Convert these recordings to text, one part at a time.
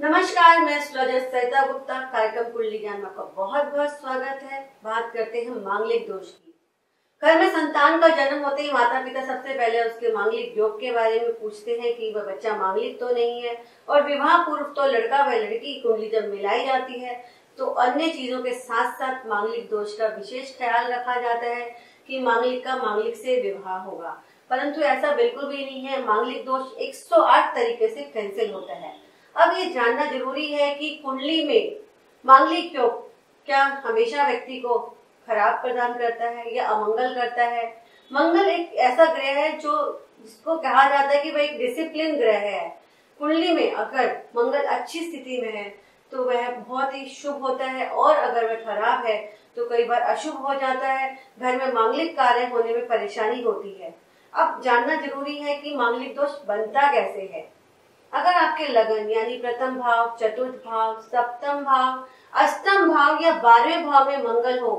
नमस्कार, मैं एस्ट्रोलॉजर सरिता गुप्ता। कार्यक्रम कुंडली ज्ञान में आपका बहुत बहुत स्वागत है। बात करते हैं मांगलिक दोष की। घर में संतान का जन्म होते ही माता पिता सबसे पहले उसके मांगलिक योग के बारे में पूछते हैं कि वह बच्चा मांगलिक तो नहीं है। और विवाह पूर्व तो लड़का व लड़की की कुंडली जब मिलाई जाती है तो अन्य चीजों के साथ साथ मांगलिक दोष का विशेष ख्याल रखा जाता है कि मांगलिक का मांगलिक से विवाह होगा, परंतु ऐसा बिल्कुल भी नहीं है। मांगलिक दोष 108 तरीके से कैंसिल होता है। अब ये जानना जरूरी है कि कुंडली में मांगलिक योग क्या हमेशा व्यक्ति को खराब प्रदान करता है या अमंगल करता है। मंगल एक ऐसा ग्रह है जिसको कहा जाता है कि वह एक डिसिप्लिन ग्रह है। कुंडली में अगर मंगल अच्छी स्थिति में है तो वह बहुत ही शुभ होता है, और अगर वह खराब है तो कई बार अशुभ हो जाता है। घर में मांगलिक कार्य होने में परेशानी होती है। अब जानना जरूरी है कि मांगलिक दोष बनता कैसे है। अगर आपके लगन यानी प्रथम भाव, चतुर्थ भाव, सप्तम भाव, अष्टम भाव या 12वें भाव में मंगल हो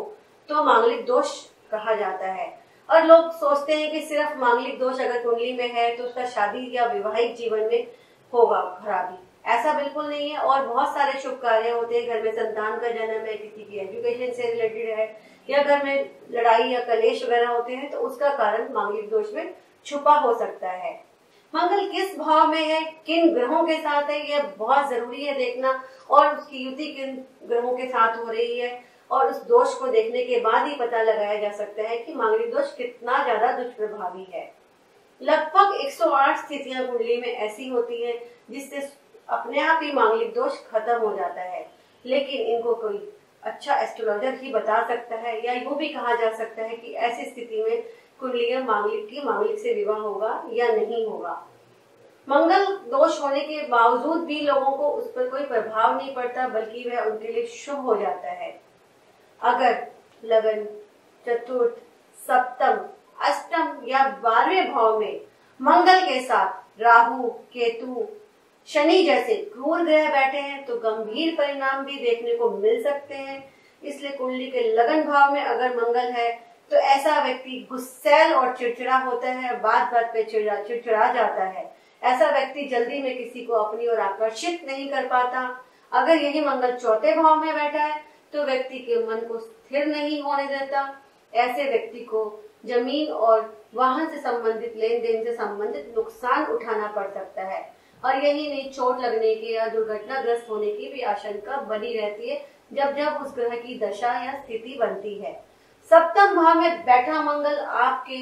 तो मांगलिक दोष कहा जाता है। और लोग सोचते हैं कि सिर्फ मांगलिक दोष अगर कुंडली में है तो उसका शादी या वैवाहिक जीवन में होगा खराबी। ऐसा बिल्कुल नहीं है। और बहुत सारे शुभ कार्य होते हैं। घर में संतान का जन्म है, किसी की एजुकेशन से रिलेटेड है, या घर में लड़ाई या कलेश वगैरह होते हैं तो उसका कारण मांगलिक दोष में छुपा हो सकता है। मंगल किस भाव में है, किन ग्रहों के साथ है, यह बहुत जरूरी है देखना। और उसकी युति किन ग्रहों के साथ हो रही है, और उस दोष को देखने के बाद ही पता लगाया जा सकता है कि मांगलिक दोष कितना ज्यादा दुष्प्रभावी है। लगभग 108 स्थितियां कुंडली में ऐसी होती है जिससे अपने आप ही मांगलिक दोष खत्म हो जाता है, लेकिन इनको कोई अच्छा एस्ट्रोलॉजर ही बता सकता है। या यूं भी कहा जा सकता है कि ऐसी स्थिति में कुंडली मांगलिक से विवाह होगा या नहीं होगा। मंगल दोष होने के बावजूद भी लोगों को उस पर कोई प्रभाव नहीं पड़ता, बल्कि वह उनके लिए शुभ हो जाता है। अगर लगन, चतुर्थ, सप्तम, अष्टम या 12वें भाव में मंगल के साथ राहु, केतु, शनि जैसे क्रूर ग्रह बैठे हैं तो गंभीर परिणाम भी देखने को मिल सकते हैं। इसलिए कुंडली के लगन भाव में अगर मंगल है तो ऐसा व्यक्ति गुस्सैल और चिड़चिड़ा होता है, बात बात पे चिड़चिड़ा जाता है। ऐसा व्यक्ति जल्दी में किसी को अपनी ओर आकर्षित नहीं कर पाता। अगर यही मंगल चौथे भाव में बैठा है तो व्यक्ति के मन को स्थिर नहीं होने देता। ऐसे व्यक्ति को जमीन और वाहन से संबंधित लेन देन से संबंधित नुकसान उठाना पड़ सकता है। और यही नहीं, चोट लगने की या दुर्घटनाग्रस्त होने की भी आशंका बनी रहती है जब जब उस ग्रह की दशा या स्थिति बनती है। सप्तम भाव में बैठा मंगल आपके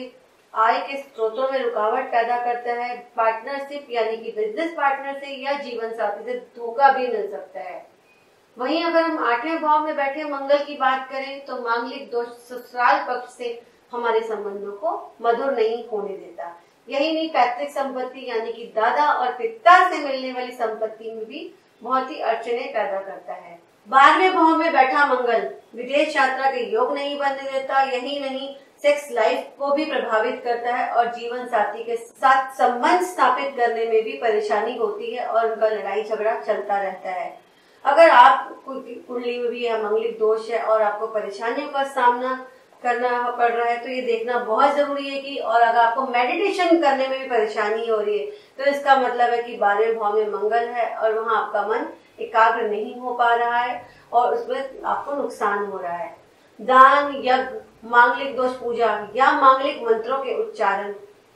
आय के स्रोतों में रुकावट पैदा करता है। पार्टनरशिप यानी कि बिजनेस पार्टनर से या जीवन साथी से धोखा भी मिल सकता है। वहीं अगर हम 8वें भाव में बैठे मंगल की बात करें तो मांगलिक दोष ससुराल पक्ष से हमारे संबंधों को मधुर नहीं होने देता। यही नहीं, पैतृक संपत्ति यानी कि दादा और पिता से मिलने वाली संपत्ति में भी बहुत ही अड़चने पैदा करता है। 12वें भाव में बैठा मंगल विदेश यात्रा के योग नहीं बनने देता। यही नहीं, सेक्स लाइफ को भी प्रभावित करता है और जीवन साथी के साथ संबंध स्थापित करने में भी परेशानी होती है और उनका लड़ाई झगड़ा चलता रहता है। अगर आप कुंडली में भी यह मांगलिक दोष है और आपको परेशानियों का सामना करना पड़ रहा है तो ये देखना बहुत जरूरी है कि, और अगर आपको मेडिटेशन करने में भी परेशानी हो रही है तो इसका मतलब है कि 12वें भाव में मंगल है और वहाँ आपका मन एकाग्र नहीं हो पा रहा है और उसमें आपको नुकसान हो रहा है। दान, यज्ञ, मांगलिक दोष पूजा या मांगलिक मंत्रों के उच्चारण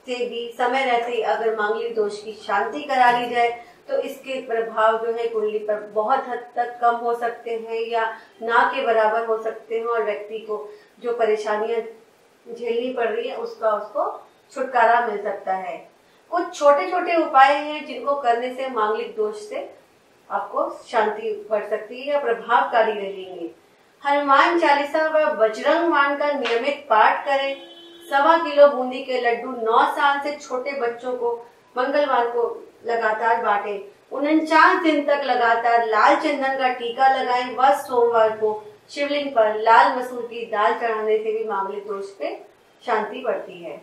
से भी समय रहते ही अगर मांगलिक दोष की शांति करा ली जाए तो इसके प्रभाव जो है कुंडली पर बहुत हद तक कम हो सकते हैं या ना के बराबर हो सकते हैं, और व्यक्ति को जो परेशानियां झेलनी पड़ रही है उसको छुटकारा मिल सकता है। कुछ छोटे छोटे उपाय हैं जिनको करने से मांगलिक दोष से आपको शांति बढ़ सकती है या प्रभावकारी रहेंगे। हनुमान चालीसा व बजरंग बाण का नियमित पाठ करें। 1.25 किलो बूंदी के लड्डू 9 साल से छोटे बच्चों को मंगलवार को लगातार बांटें। 49 दिन तक लगातार लाल चंदन का टीका लगाएं व सोमवार को शिवलिंग पर लाल मसूर की दाल चढ़ाने से भी मांगलिक दोष पे शांति बढ़ती है।